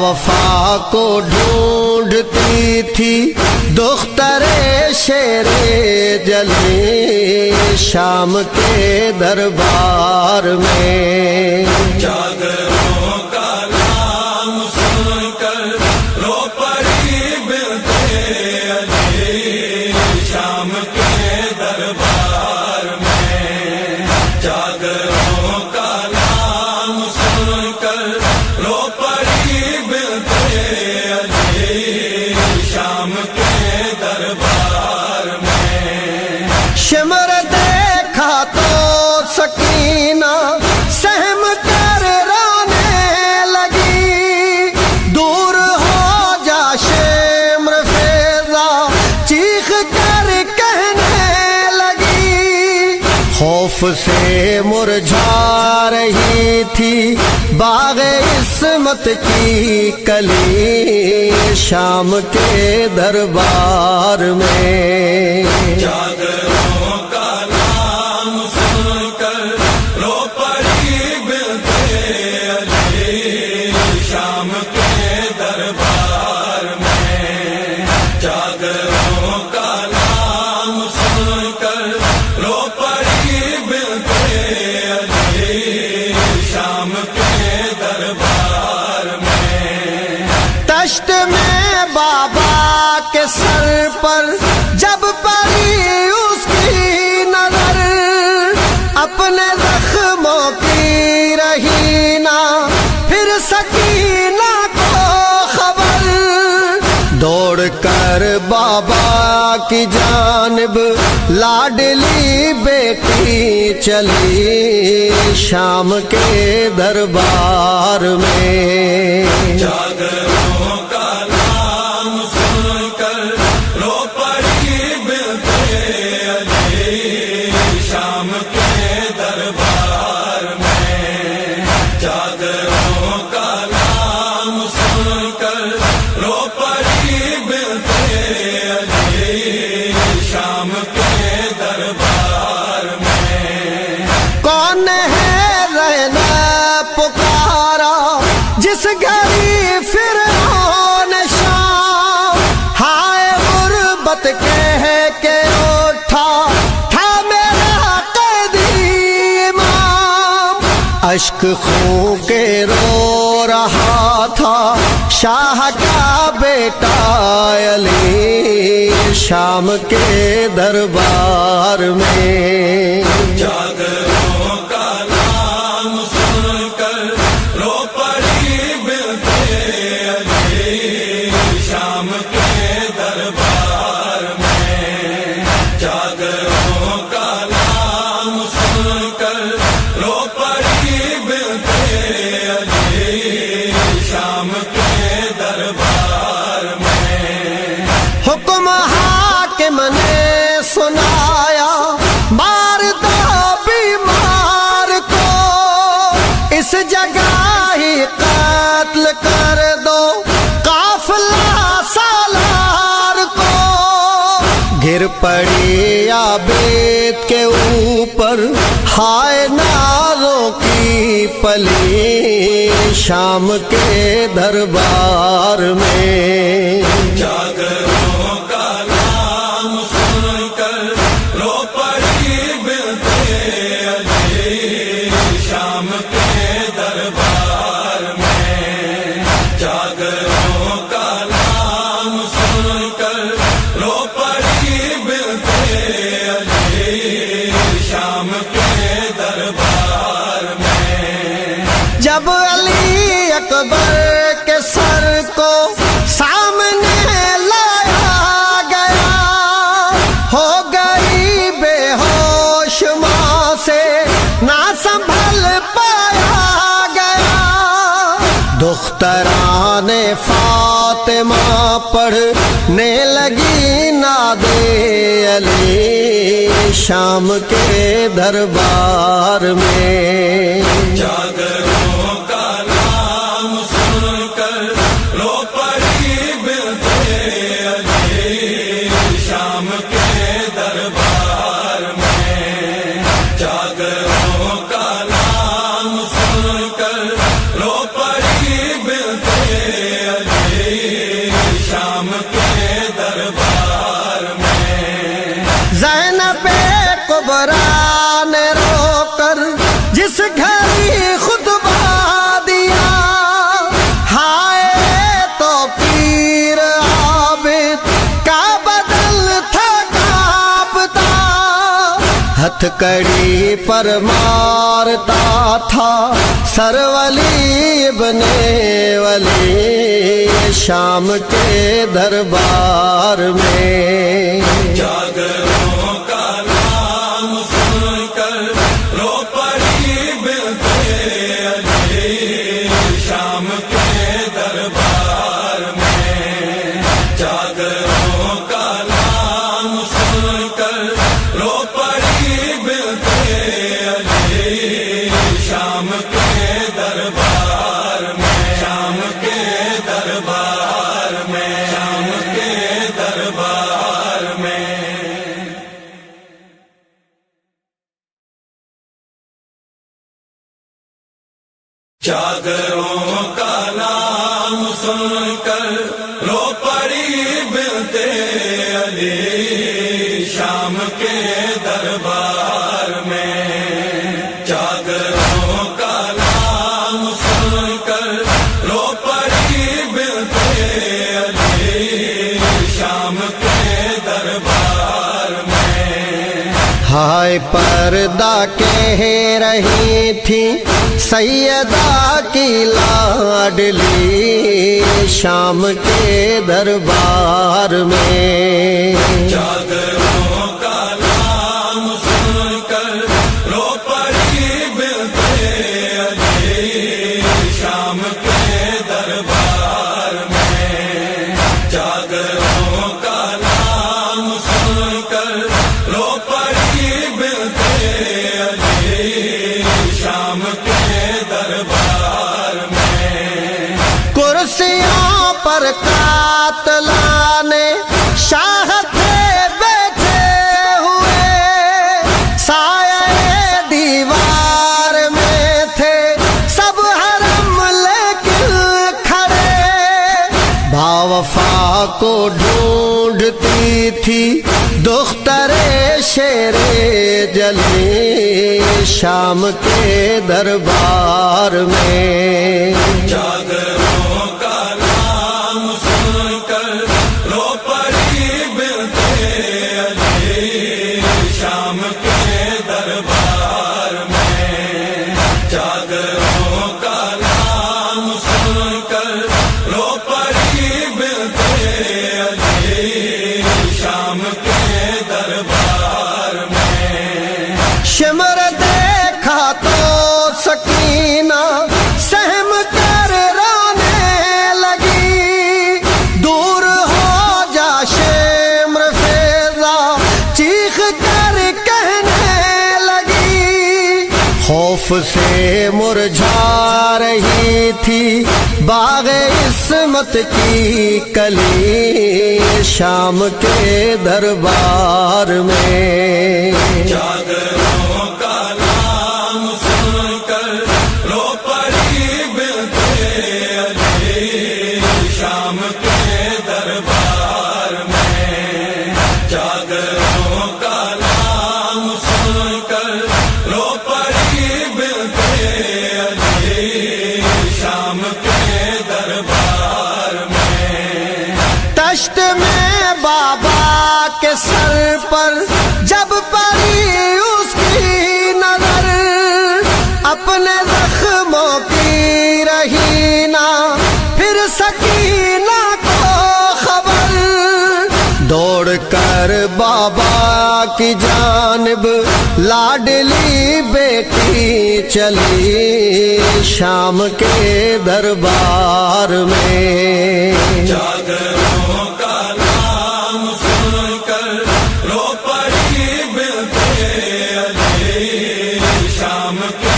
باوفا کو ڈھونڈتی تھی دختر شیر جلی شام کے دربار میں، چادروں کا نام سن کر رو پڑی بنت علی شام کے دربار میں، چادروں کا نام سن کر رو پڑی بنت علی شام کے دربار میں۔ شمر دیکھا تو سکینہ سہم کر رونے لگی، دور ہو جا شمر فیضا چیخ کر کہنے لگی، خوف سے مرجھا رہی تھی باغ عصمت کی کلی شام کے دربار میں۔ چادروں کا نام سن کر رو پڑی بنت علی شام کے دربار میں، چادروں کا نام سن کر رو پڑی بنت علی شام کے دربار میں۔ تشت میں بابا کے سر پر جب پڑی اس کی نظر، اپنے زخموں کی رہی نہ پھر سکینہ کو خبر، دوڑ کر بابا کی جانب لاڈلی بیٹی چلی شام کے دربار میں۔ چادروں کا نام سن کر رو پڑی بنت علی شام کے دربار میں، چادروں کا نام سن کر رو پڑی بنت علی شام کے دربار میں۔ کون ہے رہنا پکارا جس گھری فرعون شام، ہائے غربت کہہ کے اٹھا تھا میرا قیدی امام، اشک خون کے رو رہا تھا شاہ کا بیٹا علی شام کے دربار میں۔ چادروں کا نام سن کر رو پڑی بنت علی شام کے دربار میں، چادروں کا نام سن کر رو پڑی بنت علی شام کے دربار میں۔ حکم حاکم نے سنایا مار دو بیمار کو، اس جگہ ہی قتل کر دو قافلہ سالار کو، گر پڑی عابد کے اوپر ہائے نازوں کی پلی شام کے دربار میں۔ چادروں کا نام سن کر رو پڑی بنت علی شام کے دربار میں، چادروں کا نام سن کر رو پڑی بنت علی شام کے دربار میں۔ جب علی اکبر کے سر کو سامنے لایا گیا، ہو گئی بے ہوش ماں سے نہ سنبھل پایا گیا، دختران فاطمہ پڑھنے لگی ناد علی شام کے دربار میں۔ چادروں کا نام سن کر رو پڑی بنت علی شام کے دربار میں، چادروں کا نام سن کر رو پڑی بنت ہتھکڑی پر مارتا تھا سر ولی ابن ولی شام کے دربار میں جاگروں کا نام سن کر رو پڑی بنت علی شام کے دربار میں جاگروں کا نام سن کر رو پڑی بنت علی شام کے دربار میں شام کے دربار میں شام کے دربار میں جاگروں کا نام سن کر رو پڑی بنت علی شام کے دربار میں جاگروں کا نام سن کر رو پڑی بنت علی شام کے دربار میں ہائے پردہ کہہ رہی تھی سیدہ کی لاڈلی شام کے دربار میں جاگروں کا نام سن کر رو پڑی بنت علی شام کے دربار میں جاگروں کا نام سن کر رو پڑی بنت علی شام کے دربار میں کرسیوں پر قاتلان شاہ تھے بیٹھے ہوئے سایہ دیوار میں تھے سب حرم لیکن کھڑے باوفا کو ڈھونڈتی تھی دختر شیر جلی شام کے دربار میں جاگروں کا نام سن کر رو پڑی بنت علی شام کے دربار میں جاگروں کا نام سن کر رو پڑی بنت علی شام کے دربار میں شمر دیکھا تو سکینہ سہم کر رونے لگی دور ہو جا شمر فیضا چیخ کر کہنے لگی خوف سے مرجھا رہی تھی باغ عصمت کی کلی شام کے دربار میں جاگروں کا نام سن کر رو پڑی بنت علی شام کے دربار میں جاگروں کا نام سن کر رو پڑی بنت علی شام کے دربار میں تشت میں بابا کے سر پر جب پڑی اس کی نظر اپنے زخموں کی رہی نہ پھر سکینہ کو خبر دوڑ کر بابا کی جانب لاڈلی بیٹی چلی شام کے دربار میں جاگروں کا نام سن کر رو پڑی بنت علی شام کے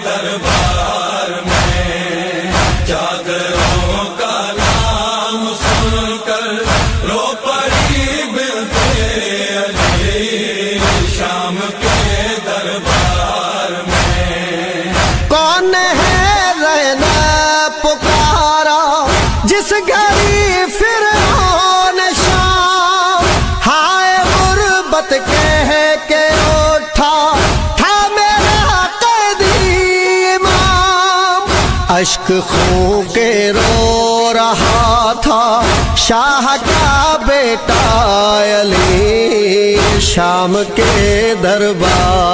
دربار میں جاگروں کا نام سن کر رو پڑی بنت علی شام کے دربار میں کون ہے رہنا پکارا جس گھڑی فرعون شام ہائے غربت کہہ کے اٹھا تھا میرا قیدی امام اشک خون کے رو رہا تھا شاہ کا بیٹا علی شام کے دربار